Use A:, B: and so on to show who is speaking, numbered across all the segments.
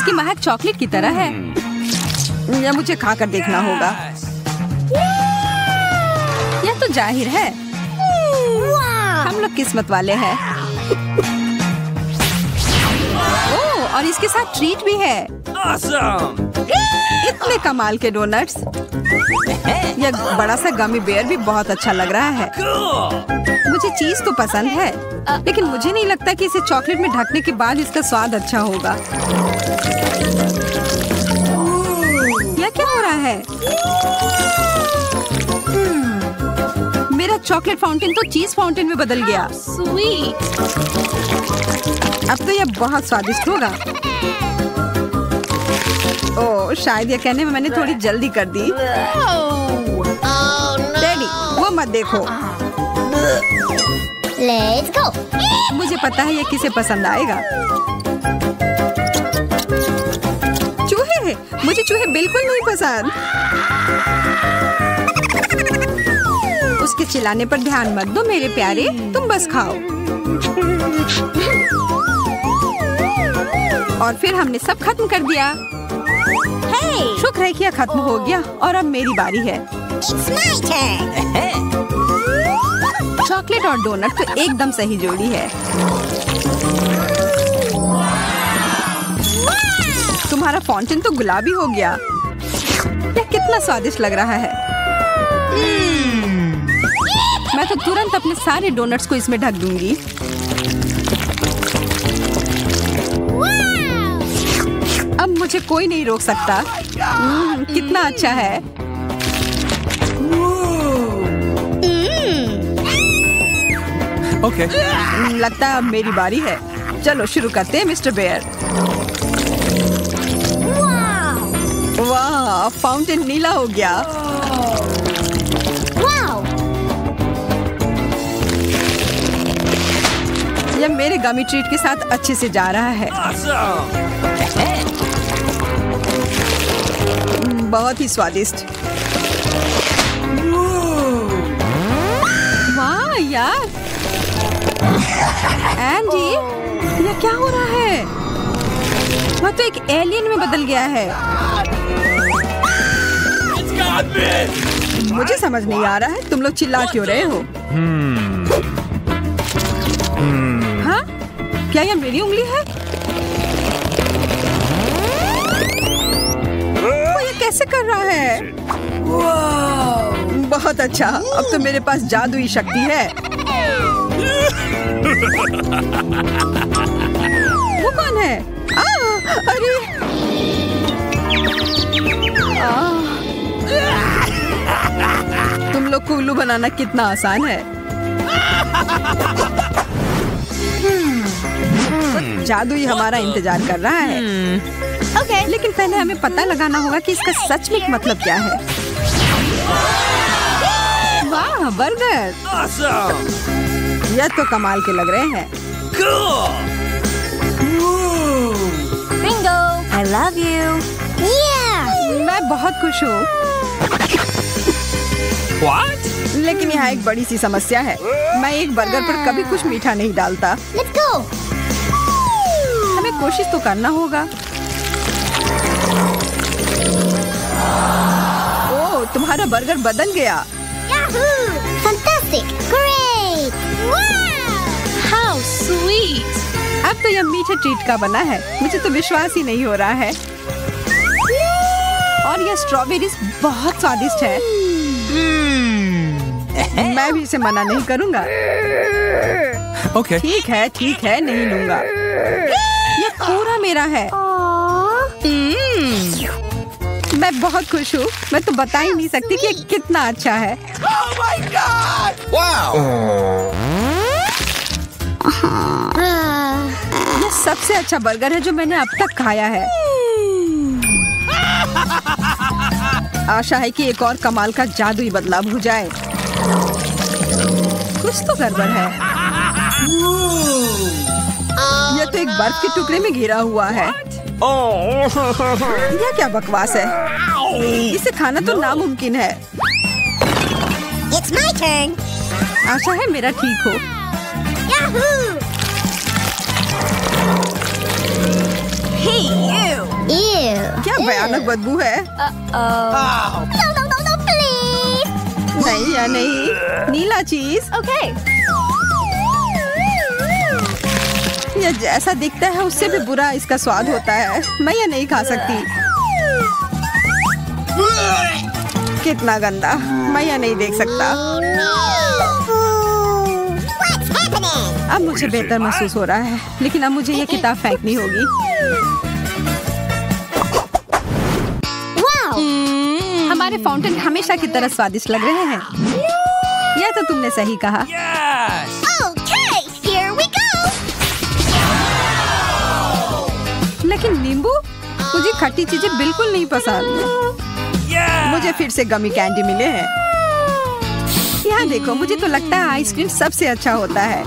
A: इसकी महक चॉकलेट की तरह है। यह मुझे खाकर देखना होगा। यह तो जाहिर है हम लोग किस्मत वाले हैं। ओह, और इसके साथ ट्रीट भी है। इतने कमाल के डोनट्स। यह बड़ा सा गमी बेयर भी बहुत अच्छा लग रहा है। मुझे चीज तो पसंद है, लेकिन मुझे नहीं लगता कि इसे चॉकलेट में ढकने के बाद इसका स्वाद अच्छा होगा। यह क्या हो रहा है? मेरा चॉकलेट फाउंटेन तो चीज फाउंटेन में बदल गया। स्वीट। अब तो यह बहुत स्वादिष्ट होगा। ओह, शायद यह कहने में मैंने थोड़ी जल्दी कर दी। डैडी, वो मत देखो।
B: Let's go.
A: मुझे पता है यह किसे पसंद आएगा। चूहे, मुझे चूहे बिल्कुल नहीं पसंद। उसके चिल्लाने पर ध्यान मत दो मेरे प्यारे, तुम बस खाओ। और फिर हमने सब खत्म कर दिया। शुक्र है कि यह खत्म हो गया और अब मेरी बारी है।
B: It's my turn.
A: चॉकलेट और डोनट तो एकदम सही जोड़ी है। तुम्हारा फाउंटेन तो गुलाबी हो गया। यह कितना स्वादिष्ट लग रहा है। मैं तो तुरंत अपने सारे डोनट्स को इसमें ढक दूंगी। अब मुझे कोई नहीं रोक सकता। कितना अच्छा है।
C: Okay.
A: लगता है अब मेरी बारी है। चलो शुरू करते हैं मिस्टर बेयर। वाह, फाउंटेन नीला हो गया। यह मेरे गमी ट्रीट के साथ अच्छे से जा रहा है। बहुत ही स्वादिष्ट। वाह यार, एंडी, यह क्या हो रहा है? वह तो एक एलियन में बदल गया है। मुझे समझ नहीं आ रहा है तुम लोग चिल्ला क्यों रहे हो? हाँ? क्या यह मेरी उंगली है? वो ये कैसे कर रहा है? बहुत अच्छा, अब तो मेरे पास जादुई शक्ति है। वो कौन है? अरे तुम लोग को उल्लू बनाना कितना आसान है। जादू ही हमारा इंतजार कर रहा है।
B: Okay.
A: लेकिन पहले हमें पता लगाना होगा कि इसका सच में मतलब क्या है। वाह, बर्गर। यह तो कमाल के लग रहे हैं।
B: Bingo. I love you. Yeah.
A: मैं बहुत खुश हूँ।
C: What?
A: लेकिन यहाँ एक बड़ी सी समस्या है। मैं एक बर्गर पर कभी कुछ मीठा नहीं डालता।
B: Let's go.
A: हमें कोशिश तो करना होगा। ओह, तुम्हारा बर्गर बदल गया।
B: Yahoo! Fantastic! Great! Wow!
A: How sweet! अब तो यह मीठे ट्रीट का बना है। मुझे तो विश्वास ही नहीं हो रहा है। और यह स्ट्रॉबेरीज बहुत स्वादिष्ट है। मैं भी इसे मना नहीं करूँगा।
C: Okay.
A: ठीक है, नहीं लूँगा। यह पूरा मेरा है। मैं बहुत खुश हूँ। मैं तो बता ही नहीं सकती कि कितना अच्छा है।
C: Oh my God! Wow!
A: यह सबसे अच्छा बर्गर है जो मैंने अब तक खाया है। आशा है कि एक और कमाल का जादुई बदलाव हो जाए। कुछ तो गड़बड़ है। यह तो एक बर्फ के टुकड़े में घिरा हुआ है। यह क्या बकवास है? इसे खाना तो नामुमकिन है।
B: It's my turn.
A: आशा है मेरा ठीक हो।
B: Yahoo!
A: Hey you! भयानक बदबू है।
B: No, please.
A: नहीं या नहीं, नीला चीज।
B: Okay.
A: यह जैसा दिखता है उससे भी बुरा इसका स्वाद होता है। मैं यह नहीं खा सकती। कितना गंदा, मैं यह नहीं देख सकता।
B: What's happening?
A: अब मुझे बेहतर महसूस हो रहा है, लेकिन अब मुझे यह किताब फेंकनी होगी।
B: Wow.
A: हमारे फाउंटेन हमेशा की तरह स्वादिष्ट लग रहे हैं। यह तो तुमने सही कहा।
C: Yes!
B: Okay, here we go.
A: लेकिन नींबू, मुझे खट्टी चीजें बिल्कुल नहीं पसंद।
C: Yeah!
A: मुझे फिर से गमी कैंडी मिले हैं। यहाँ देखो, मुझे तो लगता है आइसक्रीम सबसे अच्छा होता है।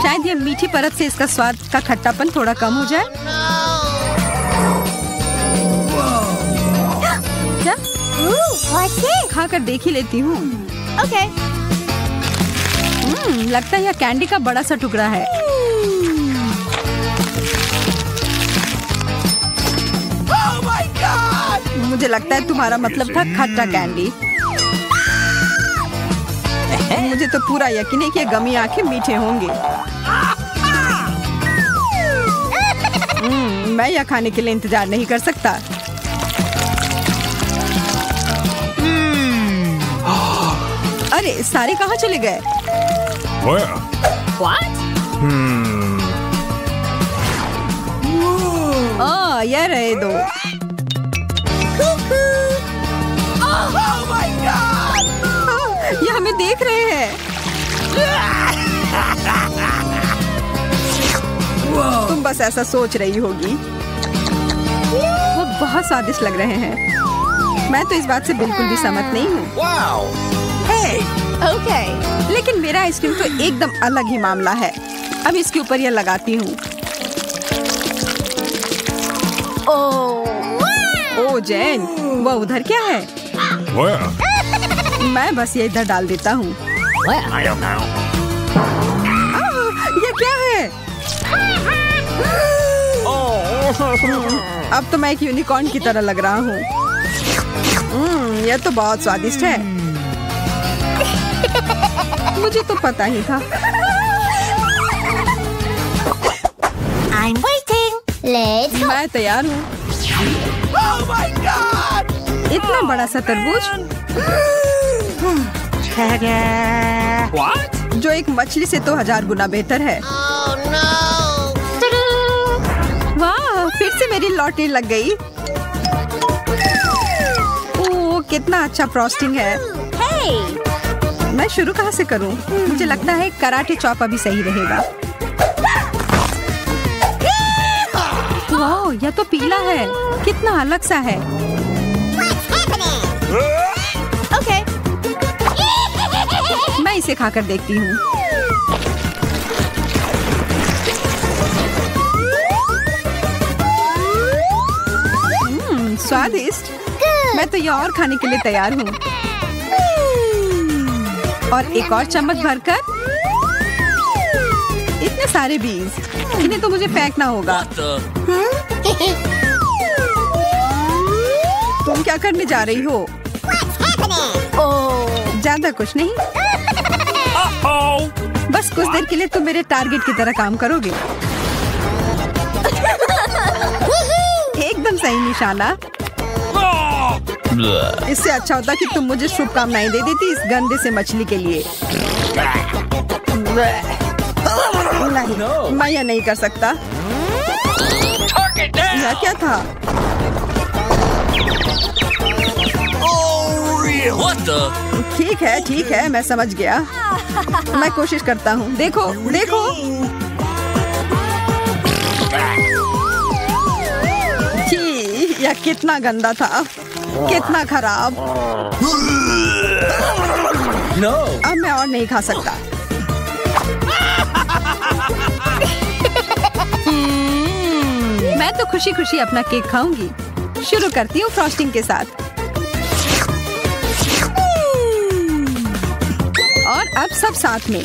A: शायद ये मीठी परत से इसका स्वाद का खट्टापन थोड़ा कम हो जाए। क्या?
B: Ooh, what's this?
A: खाकर देख ही लेती हूँ।
B: Okay.
A: लगता है यह कैंडी का बड़ा सा टुकड़ा है।
C: Oh my God!
A: मुझे लगता है तुम्हारा मतलब था खट्टा कैंडी। मुझे तो पूरा यकीन है कि ये गमी आंखें मीठे होंगे। मैं यह खाने के लिए इंतजार नहीं कर सकता। अरे सारे कहाँ चले गए?
C: Where?
A: यह रहे दो।
C: Oh my God!
A: ये हमें देख रहे हैं। तुम बस ऐसा सोच रही होगी। वो बहुत स्वादिष्ट लग रहे हैं। मैं तो इस बात से बिल्कुल भी सहमत नहीं हूँ।
C: Wow! Hey!
B: Okay.
A: लेकिन मेरा आइसक्रीम तो एकदम अलग ही मामला है। अब इसके ऊपर यह लगाती हूँ। ओ जैन, वो उधर क्या है?
C: Where?
A: मैं बस ये इधर डाल देता हूँ।
C: I don't know.
A: ये क्या है? अब तो मैं एक यूनिकॉर्न की तरह लग रहा हूँ। यह तो बहुत स्वादिष्ट है। मुझे तो पता ही था।
B: I'm waiting. Let's go.
A: मैं तैयार हूँ।
C: Oh my God!
A: इतना बड़ा सा तरबूज
C: What?
A: जो एक मछली से तो 1000 गुना बेहतर है।
B: Oh no.
A: वाह, फिर से मेरी लॉटरी लग गई। ओह, कितना अच्छा फ्रॉस्टिंग है।
B: Hey.
A: मैं शुरू कहाँ से करूँ? मुझे लगता है कराटे चॉप अभी सही रहेगा। वाह, यह तो पीला है। कितना अलग सा है।
B: What's happening? Okay.
A: मैं इसे खाकर देखती हूँ। स्वादिष्ट। मैं तो यह और खाने के लिए तैयार हूँ। और एक और चम्मच भरकर। इतने सारे बीज, इन्हें तो मुझे फेंकना होगा। तुम क्या करने जा रही हो?
B: What's happening?
A: ज्यादा कुछ नहीं,
C: Uh-oh!
A: बस कुछ देर के लिए तुम मेरे टारगेट की तरह काम करोगे। एकदम सही निशाना। इससे अच्छा होता कि तुम मुझे शुभकामनाएं दे देती इस गंदे से मछली के लिए। नहीं, मैं यह नहीं कर सकता।
C: Target down!
A: यह क्या था?
C: Oh, real! What the?
A: ठीक है, मैं समझ गया। मैं कोशिश करता हूँ। देखो, देखो। छी, यह कितना गंदा था, कितना खराब।
C: No!
A: अब मैं और नहीं खा सकता। मैं तो खुशी खुशी अपना केक खाऊंगी। शुरू करती हूँ फ्रॉस्टिंग के साथ। और अब सब साथ में।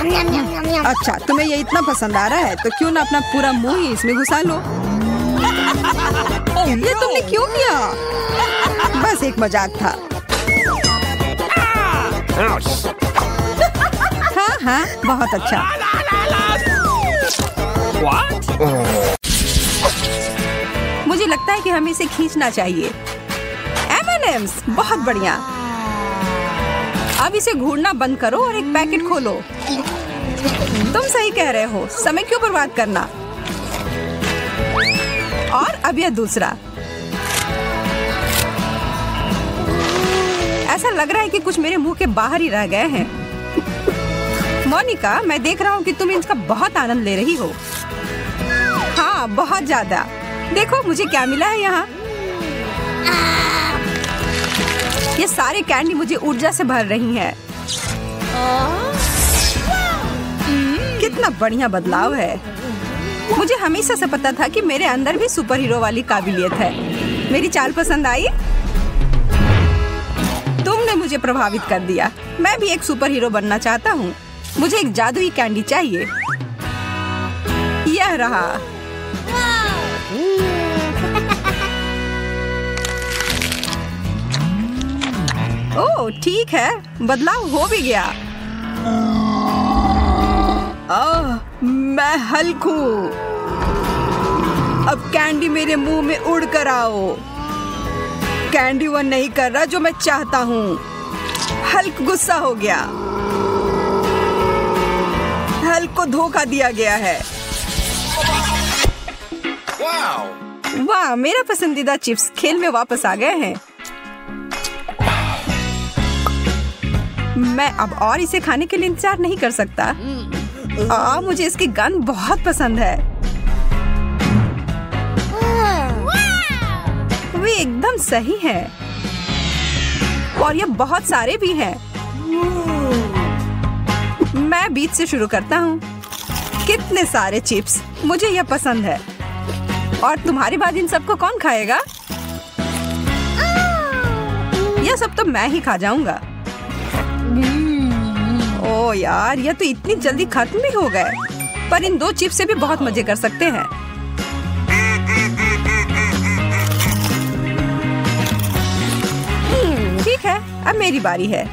B: Yum, yum, yum, yum.
A: अच्छा, तुम्हें ये इतना पसंद आ रहा है तो क्यों ना अपना पूरा मुंह ही इसमें घुसा लो। ये तुमने क्यों किया? बस एक मजाक था। हाँ हाँ, बहुत अच्छा। मुझे लगता है कि हमें इसे खींचना चाहिए। M&M's, बहुत बढ़िया। अब इसे घूरना बंद करो और एक पैकेट खोलो। तुम सही कह रहे हो, समय क्यों बर्बाद करना। और अब यह दूसरा। ऐसा लग रहा है कि कुछ मेरे मुंह के बाहर ही रह गए हैं। मोनिका, मैं देख रहा हूँ कि तुम इनका बहुत आनंद ले रही हो। हाँ, बहुत ज्यादा। देखो मुझे क्या मिला है यहाँ। ये सारे कैंडी मुझे ऊर्जा से भर रही हैं। कितना बढ़िया बदलाव है। मुझे हमेशा से पता था कि मेरे अंदर भी सुपर हीरो वाली काबिलियत है। मेरी चाल पसंद आई? तुमने मुझे प्रभावित कर दिया। मैं भी एक सुपर हीरो बनना चाहता हूँ। मुझे एक जादुई कैंडी चाहिए। यह रहा। ओह ठीक है, बदलाव हो भी गया। मैं हल्क हूँ। अब कैंडी मेरे मुंह में उड़ कर आओ। कैंडी वह नहीं कर रहा जो मैं चाहता हूँ। हल्क गुस्सा हो गया। हल्क को धोखा दिया गया है। वाह, मेरा पसंदीदा चिप्स खेल में वापस आ गए हैं। मैं अब और इसे खाने के लिए इंतजार नहीं कर सकता। मुझे इसकी गंध बहुत पसंद है। वे एकदम सही है और ये बहुत सारे भी हैं। मैं बीच से शुरू करता हूँ। कितने सारे चिप्स, मुझे यह पसंद है। और तुम्हारे बाद इन सबको कौन खाएगा? यह सब तो मैं ही खा जाऊंगा। ओह यार, ये तो इतनी जल्दी खत्म भी हो गए। पर इन 2 चिप्स से भी बहुत मजे कर सकते हैं। ठीक है, अब मेरी बारी है।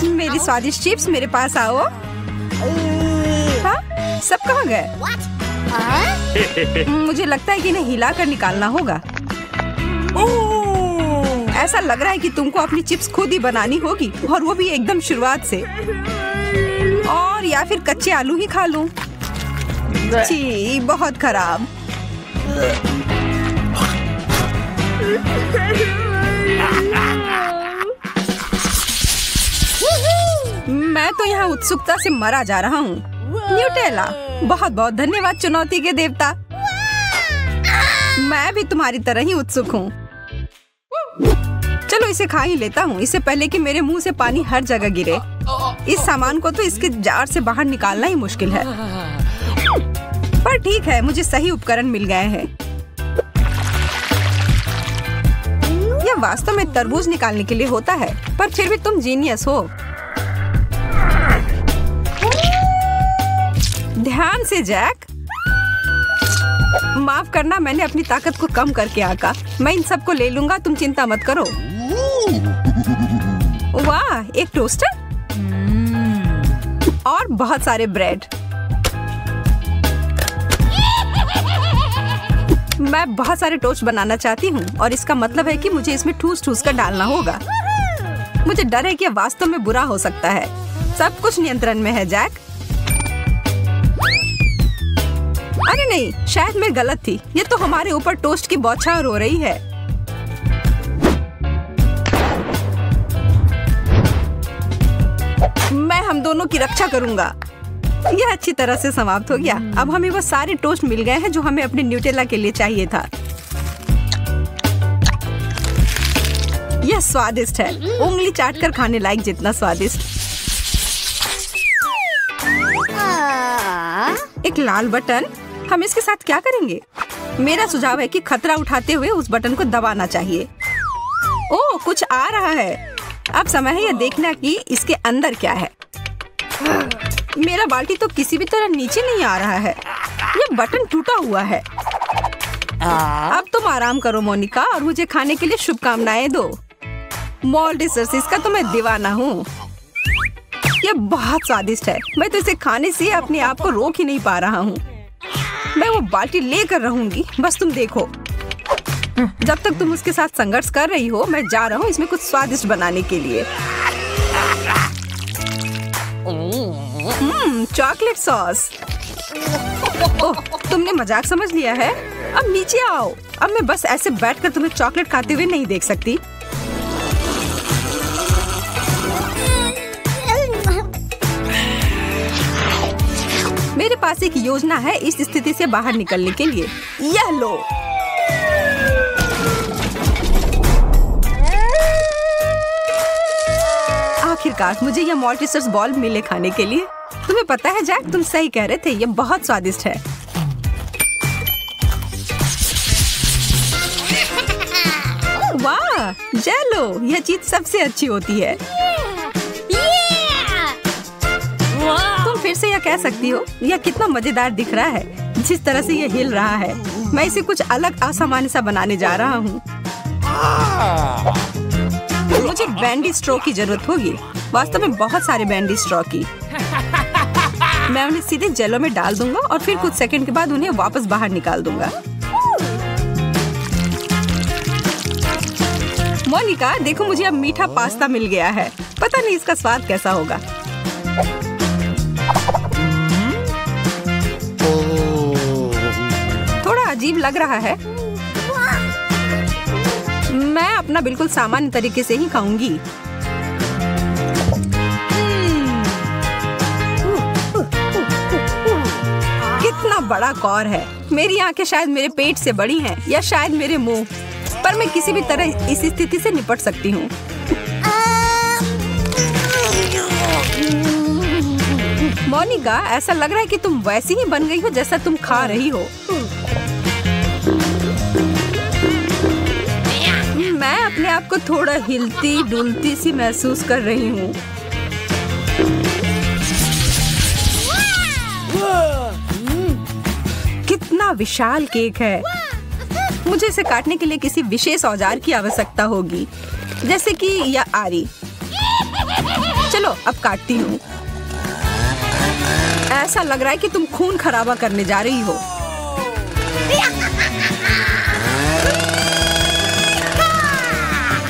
A: मेरी स्वादिष्ट चिप्स मेरे पास आओ। हाँ, सब कहाँ गए? मुझे लगता है कि इन्हें हिलाकर निकालना होगा। ऐसा लग रहा है कि तुमको अपनी चिप्स खुद ही बनानी होगी, और वो भी एकदम शुरुआत से। और या फिर कच्चे आलू ही खा लूं। छी, बहुत खराब। मैं तो यहाँ उत्सुकता से मरा जा रहा हूँ। न्यूटेला, बहुत बहुत धन्यवाद चुनौती के देवता। मैं भी तुम्हारी तरह ही उत्सुक हूँ। चलो इसे खा ही लेता हूँ, इससे पहले कि मेरे मुंह से पानी हर जगह गिरे। इस सामान को तो इसके जार से बाहर निकालना ही मुश्किल है। पर ठीक है, मुझे सही उपकरण मिल गए हैं। यह वास्तव में तरबूज निकालने के लिए होता है, पर फिर भी तुम जीनियस हो। ध्यान से जैक। माफ करना, मैंने अपनी ताकत को कम करके आका। मैं इन सबको ले लूंगा, तुम चिंता मत करो। वाह, एक टोस्टर और बहुत सारे ब्रेड। मैं बहुत सारे टोस्ट बनाना चाहती हूँ, और इसका मतलब है कि मुझे इसमें ठूस ठूस कर डालना होगा। मुझे डर है कि यह वास्तव में बुरा हो सकता है। सब कुछ नियंत्रण में है जैक। अरे नहीं, शायद मैं गलत थी। ये तो हमारे ऊपर टोस्ट की बौछार हो रही है। मैं हम दोनों की रक्षा करूंगा। यह अच्छी तरह से समाप्त हो गया। अब हमें वो सारे टोस्ट मिल गए हैं जो हमें अपने न्यूटेला के लिए चाहिए था। यह स्वादिष्ट है, उंगली चाट कर खाने लायक जितना स्वादिष्ट। एक लाल बटन, हम इसके साथ क्या करेंगे? मेरा सुझाव है कि खतरा उठाते हुए उस बटन को दबाना चाहिए। ओह, कुछ आ रहा है। अब समय है यह देखना कि इसके अंदर क्या है। मेरा बाल्टी तो किसी भी तरह नीचे नहीं आ रहा है। ये बटन टूटा हुआ है। अब तुम आराम करो मोनिका और मुझे खाने के लिए शुभकामनाएं दो। मॉल्टिसर्स का तो मैं दीवाना हूँ। ये बहुत स्वादिष्ट है। मैं तो इसे खाने से अपने आप को रोक ही नहीं पा रहा हूँ। मैं वो बाल्टी लेकर रहूंगी, बस तुम देखो। जब तक तुम उसके साथ संघर्ष कर रही हो, मैं जा रहा हूँ इसमें कुछ स्वादिष्ट बनाने के लिए। Chocolate sauce. ओह, तुमने मजाक समझ लिया है। अब नीचे आओ। अब मैं बस ऐसे बैठकर तुम्हें चॉकलेट खाते हुए नहीं देख सकती। मेरे पास एक योजना है इस स्थिति से बाहर निकलने के लिए। यह लो। आखिरकार मुझे यह मॉल्टिसर्स बॉल मिले खाने के लिए। तुम्हें पता है जैक, तुम सही कह रहे थे, यह बहुत स्वादिष्ट है। वाह, जेलो, यह चीज सबसे अच्छी होती है। तुम फिर से यह कह सकती हो। यह कितना मजेदार दिख रहा है, जिस तरह से यह हिल रहा है। मैं इसे कुछ अलग असामान्य सा बनाने जा रहा हूँ। मुझे बैंडी स्ट्रॉ की जरूरत होगी। वास्तव में बहुत सारे बैंडी स्ट्रॉ की। मैं उन्हें सीधे जेलो में डाल दूंगा और फिर कुछ सेकंड के बाद उन्हें वापस बाहर निकाल दूंगा। मोनिका, देखो मुझे अब मीठा पास्ता मिल गया है। पता नहीं इसका स्वाद कैसा होगा। थोड़ा अजीब लग रहा है। मैं अपना बिल्कुल सामान्य तरीके से ही खाऊंगी। कितना बड़ा कौर है। मेरी आंखें शायद मेरे पेट से बड़ी हैं या शायद मेरे मुंह, पर मैं किसी भी तरह इस स्थिति से निपट सकती हूँ। मोनिका, ऐसा लग रहा है कि तुम वैसी ही बन गई हो जैसा तुम खा रही हो। मैं अपने आप को थोड़ा हिलती डुलती सी महसूस कर रही हूँ। कितना विशाल केक है। मुझे इसे काटने के लिए किसी विशेष औजार की आवश्यकता होगी, जैसे कि यह आरी। चलो अब काटती हूँ। ऐसा लग रहा है कि तुम खून खराबा करने जा रही हो।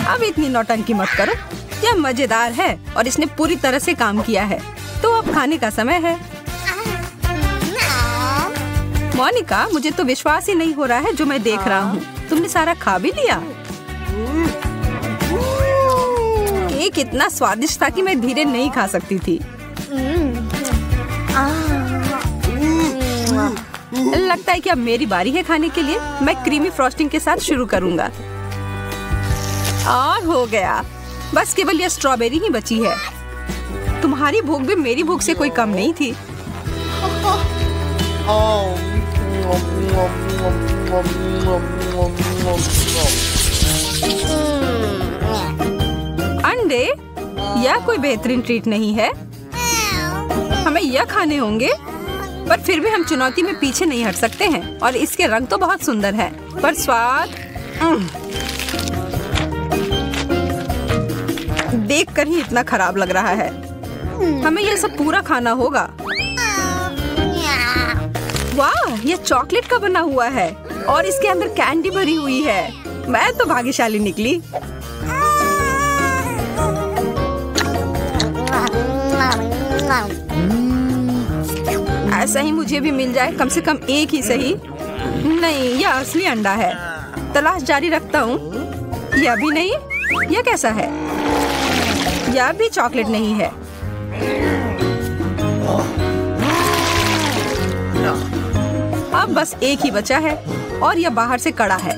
A: अब इतनी नौटंकी मत करो। यह मजेदार है और इसने पूरी तरह से काम किया है। तो अब खाने का समय है। मोनिका, मुझे तो विश्वास ही नहीं हो रहा है जो मैं देख रहा हूँ। तुमने सारा खा भी लिया। केक इतना स्वादिष्ट था कि मैं धीरे नहीं खा सकती थी। लगता है कि अब मेरी बारी है खाने के लिए। मैं क्रीमी फ्रॉस्टिंग के साथ शुरू करूंगा। और हो गया। बस केवल यह स्ट्रॉबेरी ही बची है। तुम्हारी भूख भी मेरी भूख से कोई कम नहीं थी। अंडे, यह कोई बेहतरीन ट्रीट नहीं है। हमें यह खाने होंगे, पर फिर भी हम चुनौती में पीछे नहीं हट सकते हैं। और इसके रंग तो बहुत सुंदर है, पर स्वाद देखकर ही इतना खराब लग रहा है। हमें यह सब पूरा खाना होगा। वाह, यह चॉकलेट का बना हुआ है और इसके अंदर कैंडी भरी हुई है। मैं तो भाग्यशाली निकली। ऐसा ही मुझे भी मिल जाए, कम से कम एक ही सही। नहीं, यह असली अंडा है। तलाश जारी रखता हूँ। यह भी नहीं। यह कैसा है? यह भी चॉकलेट नहीं है। अब बस एक ही बचा है और यह बाहर से कड़ा है।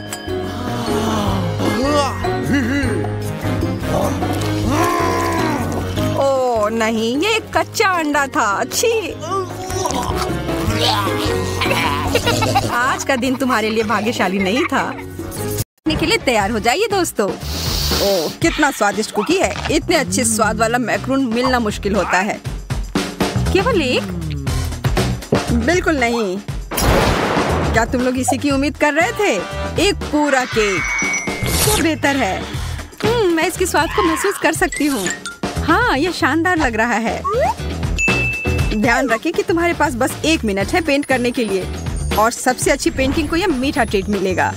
A: ओह नहीं, ये एक कच्चा अंडा था। अच्छी। आज का दिन तुम्हारे लिए भाग्यशाली नहीं था। खाने के लिए तैयार हो जाइए दोस्तों। ओह, कितना स्वादिष्ट कुकी है। इतने अच्छे स्वाद वाला मैक्रून मिलना मुश्किल होता है। केवल एक? बिल्कुल नहीं। क्या तुम लोग इसी की उम्मीद कर रहे थे? एक पूरा केक क्या बेहतर है। मैं इसके स्वाद को महसूस कर सकती हूँ। हाँ, यह शानदार लग रहा है। ध्यान रखें कि तुम्हारे पास बस 1 मिनट है पेंट करने के लिए, और सबसे अच्छी पेंटिंग को यह मीठा ट्रीट मिलेगा।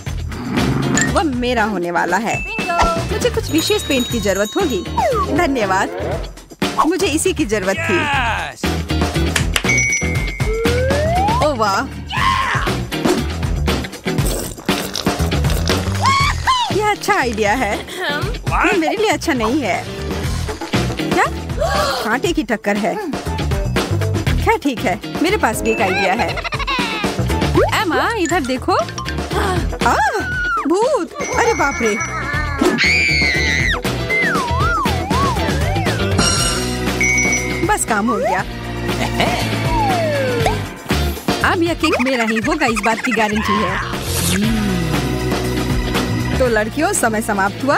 A: वह मेरा होने वाला है। मुझे कुछ विशेष पेंट की जरूरत होगी। धन्यवाद, मुझे इसी की जरूरत थी।
C: Yes!
A: ओह वाह, यह अच्छा आइडिया है। ये मेरे लिए अच्छा नहीं है। क्या? कांटे की टक्कर है। क्या ठीक है, मेरे पास भी एक आइडिया है। एमा, इधर देखो। भूत! अरे बाप रे! बस काम हो गया। अब यह केक मेरा ही होगा, इस बात की गारंटी है। तो लड़कियों, समय समाप्त हुआ।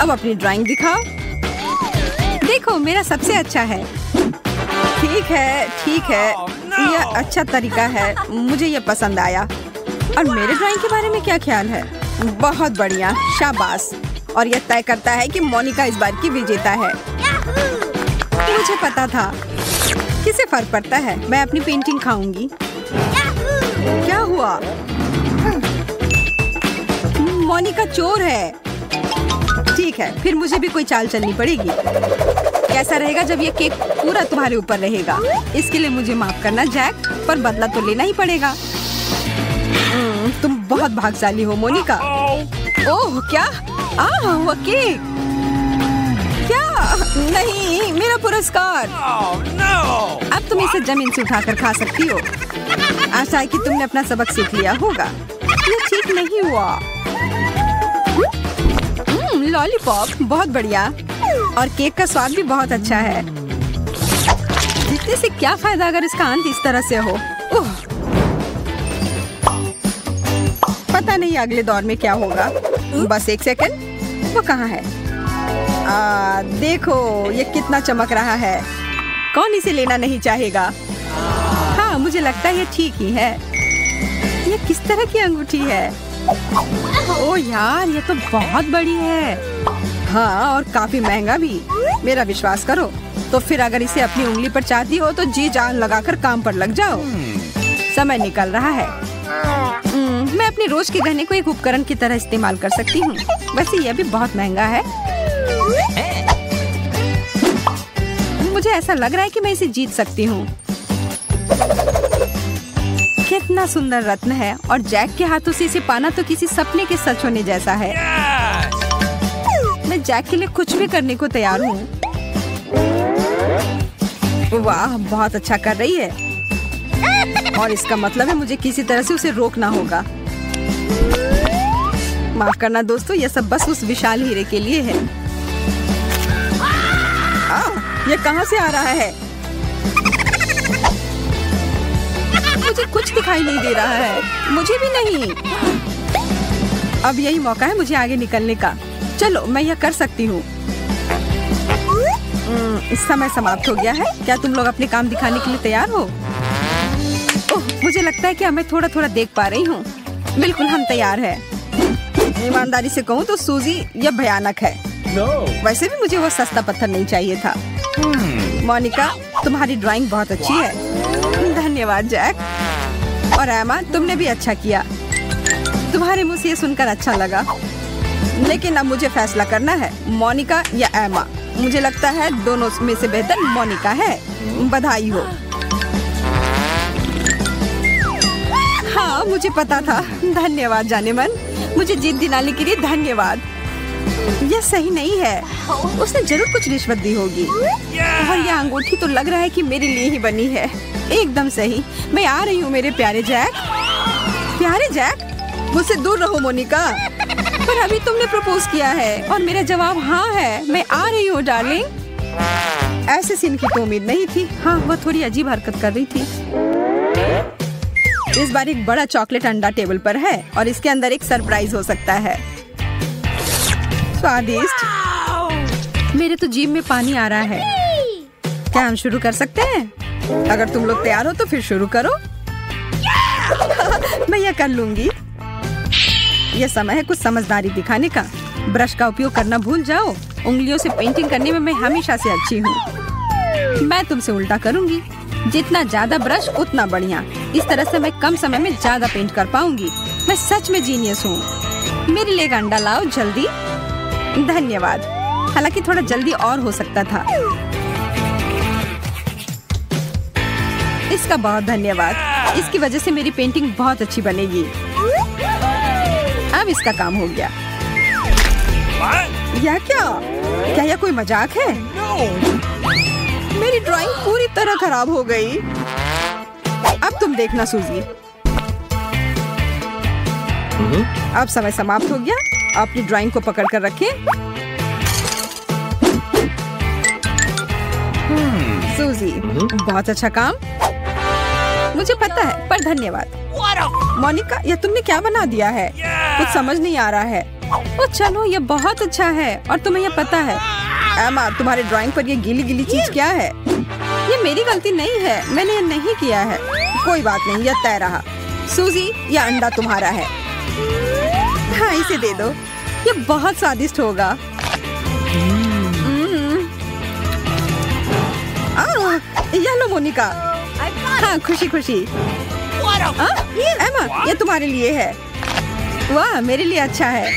A: अब अपनी ड्राइंग दिखाओ। देखो, मेरा सबसे अच्छा है। ठीक है, ठीक है, यह अच्छा तरीका है। मुझे यह पसंद आया। और मेरे ड्राइंग के बारे में क्या ख्याल है? बहुत बढ़िया, शाबाश। और यह तय करता है कि मोनिका इस बार की विजेता है। मुझे पता था। किसे फर्क पड़ता है? मैं अपनी पेंटिंग खाऊंगी। क्या हुआ? मोनिका चोर है। ठीक है, फिर मुझे भी कोई चाल चलनी पड़ेगी। कैसा रहेगा जब ये केक पूरा तुम्हारे ऊपर रहेगा? इसके लिए मुझे माफ करना जैक, पर बदला तो लेना ही पड़ेगा। तुम बहुत भाग्यशाली हो मोनिका। ओह, क्या? वो केक! क्या? नहीं, मेरा पुरस्कार।
C: Oh no!
A: अब तुम इसे जमीन से उठाकर खा सकती हो। आशा है कि तुमने अपना सबक सीख लिया होगा। ये ठीक नहीं हुआ। लॉलीपॉप बहुत बढ़िया, और केक का स्वाद भी बहुत अच्छा है। जीतने से क्या फायदा अगर इसका अंत इस तरह से हो। पता नहीं अगले दौर में क्या होगा। बस 1 सेकंड, वो कहाँ है? देखो, ये कितना चमक रहा है। कौन इसे लेना नहीं चाहेगा? हाँ, मुझे लगता है ये ठीक ही है। ये किस तरह की अंगूठी है? ओह यार, ये तो बहुत बड़ी है। हाँ, और काफी महंगा भी। मेरा विश्वास करो। तो फिर अगर इसे अपनी उंगली पर चाहती हो तो जी जान लगाकर काम पर लग जाओ। समय निकल रहा है। मैं अपने रोज के गहने को एक उपकरण की तरह इस्तेमाल कर सकती हूँ। वैसे यह भी बहुत महंगा है। मुझे ऐसा लग रहा है कि मैं इसे जीत सकती हूँ। कितना सुंदर रत्न है, और जैक के हाथों से इसे पाना तो किसी सपने के सच होने जैसा है। मैं जैक के लिए कुछ भी करने को तैयार हूँ। वाह, बहुत अच्छा कर रही है। और इसका मतलब है मुझे किसी तरह से उसे रोकना होगा। माफ करना दोस्तों, यह सब बस उस विशाल हीरे के लिए है। ये कहाँ से आ रहा है? मुझे कुछ दिखाई नहीं दे रहा है। मुझे भी नहीं। अब यही मौका है मुझे आगे निकलने का। चलो, मैं यह कर सकती हूँ। इस समय समाप्त हो गया है। क्या तुम लोग अपने काम दिखाने के लिए तैयार हो? ओह, मुझे लगता है कि मैं थोड़ा थोड़ा देख पा रही हूँ। बिल्कुल, हम तैयार हैं। ईमानदारी से कहूँ तो सूजी, यह भयानक है।
C: No!
A: वैसे भी मुझे वो सस्ता पत्थर नहीं चाहिए था। मोनिका, तुम्हारी ड्राइंग बहुत अच्छी है। धन्यवाद जैक। और एमा, तुमने भी अच्छा किया। तुम्हारे मुंह से ये सुनकर अच्छा लगा। लेकिन अब मुझे फैसला करना है, मोनिका या एमा। मुझे लगता है दोनों में से बेहतर मोनिका है। बधाई हो। हाँ, मुझे पता था। धन्यवाद जाने मन। मुझे जीत दिलाने के लिए धन्यवाद। यह सही नहीं है। उसने जरूर कुछ रिश्वत दी होगी। और यह अंगूठी तो लग रहा है कि मेरे लिए ही बनी है। एकदम सही। मैं आ रही हूँ मेरे प्यारे जैक। प्यारे जैक? मुझसे दूर रहो मोनिका। पर अभी तुमने प्रपोज किया है और मेरा जवाब हाँ है। मैं आ रही हूँ डार्लिंग। ऐसे सीन की तो उम्मीद नहीं थी। हाँ, वह थोड़ी अजीब हरकत कर रही थी। इस बार एक बड़ा चॉकलेट अंडा टेबल पर है और इसके अंदर एक सरप्राइज हो सकता है। स्वादिष्ट। मेरे तो जीभ में पानी आ रहा है। क्या हम शुरू कर सकते हैं? अगर तुम लोग तैयार हो तो फिर शुरू करो। मैं यह कर लूंगी। यह समय है कुछ समझदारी दिखाने का। ब्रश का उपयोग करना भूल जाओ। उंगलियों से पेंटिंग करने में मैं हमेशा से अच्छी हूँ। मैं तुमसे उल्टा करूंगी। जितना ज्यादा ब्रश उतना बढ़िया। इस तरह से मैं कम समय में ज्यादा पेंट कर पाऊंगी। मैं सच में जीनियस हूँ। मेरे लिए एक अंडा लाओ जल्दी। धन्यवाद। हालांकि थोड़ा जल्दी और हो सकता था। इसका बहुत धन्यवाद। इसकी वजह से मेरी पेंटिंग बहुत अच्छी बनेगी। अब इसका काम हो गया। यह क्या यह कोई मजाक है? मेरी ड्राइंग पूरी तरह खराब हो गई। अब तुम देखना सूजी। अब समय समाप्त हो गया। अपनी ड्राइंग को पकड़ कर रखें। सूजी, बहुत अच्छा काम। मुझे पता है, पर धन्यवाद। मोनिका, यह तुमने क्या बना दिया है? कुछ समझ नहीं आ रहा है। ओ चलो, यह बहुत अच्छा है और तुम्हें यह पता है। एमा, तुम्हारे ड्राइंग पर यह गीली गीली चीज क्या है? ये मेरी गलती नहीं है। मैंने ये नहीं किया है। कोई बात नहीं, यह तय रहा। सूजी, यह अंडा तुम्हारा है। हाँ, इसे दे दो। ये बहुत स्वादिष्ट होगा। यह लो मोनिका। हाँ, खुशी खुशी। एमा, ये तुम्हारे लिए है। वाह, मेरे लिए अच्छा है।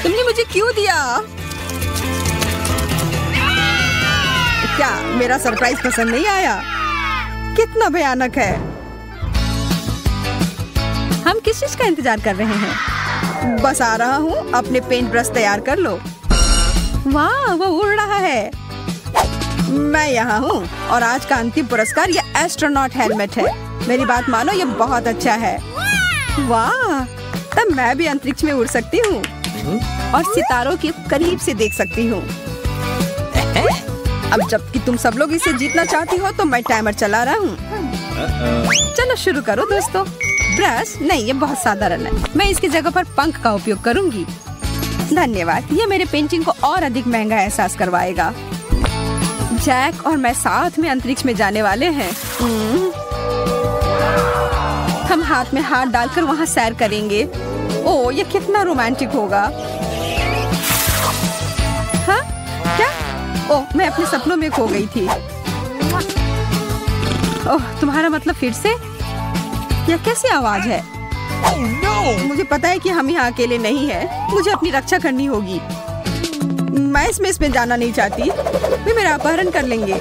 A: तुमने मुझे क्यों दिया? क्या मेरा सरप्राइज पसंद नहीं आया? कितना भयानक है। हम किस चीज का इंतजार कर रहे हैं? बस आ रहा हूँ। अपने पेंट ब्रश तैयार कर लो। वाह, वो उड़ रहा है। मैं यहाँ हूँ और आज का अंतिम पुरस्कार ये एस्ट्रोनॉट हेलमेट है। मेरी बात मानो, ये बहुत अच्छा है। वाह, तब मैं भी अंतरिक्ष में उड़ सकती हूँ और सितारों के करीब से देख सकती हूँ। अब जबकि तुम सब लोग इसे जीतना चाहती हो तो मैं टाइमर चला रहा हूँ। चलो शुरू करो दोस्तों। ब्रश नहीं, ये बहुत साधारण है। मैं इसकी जगह पर पंख का उपयोग करूंगी। धन्यवाद। ये मेरे पेंटिंग को और अधिक महंगा एहसास करवाएगा। जैक और मैं साथ में अंतरिक्ष में जाने वाले हैं। हम हाथ में हाथ डालकर वहाँ सैर करेंगे। ओह, ये कितना रोमांटिक होगा। हाँ, क्या? ओह, मैं अपने सपनों में खो गई थी। ओह, तुम्हारा मतलब फिर से? यह कैसी आवाज है? मुझे पता है कि हम यहाँ अकेले नहीं हैं। मुझे अपनी रक्षा करनी होगी। मैं इसमें जाना नहीं चाहती। वे मेरा अपहरण कर लेंगे।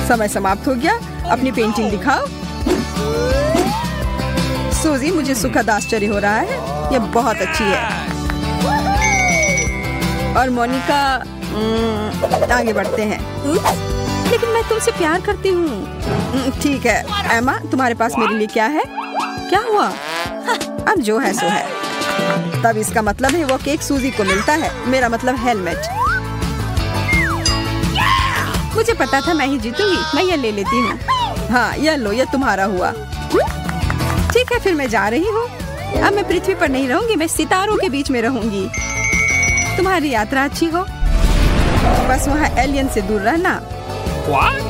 A: समय समाप्त हो गया। अपनी पेंटिंग दिखाओ। सूजी, मुझे सुखद आश्चर्य हो रहा है। यह बहुत अच्छी है। और मोनिका, आगे बढ़ते हैं। लेकिन मैं तुमसे प्यार करती हूँ। ठीक है एमा, तुम्हारे पास मेरे लिए क्या है? क्या हुआ? अब जो है सो है। तब इसका मतलब है वो केक सूजी को मिलता है। मेरा मतलब हेलमेट। मुझे पता था मैं ही जीतूंगी। मैं यह ले लेती हूँ। हाँ, यह लो, यह तुम्हारा हुआ। ठीक है, फिर मैं जा रही हूँ। अब मैं पृथ्वी पर नहीं रहूंगी। मैं सितारों के बीच में रहूंगी। तुम्हारी यात्रा अच्छी हो। बस वहाँ एलियन से दूर रहना।
C: What?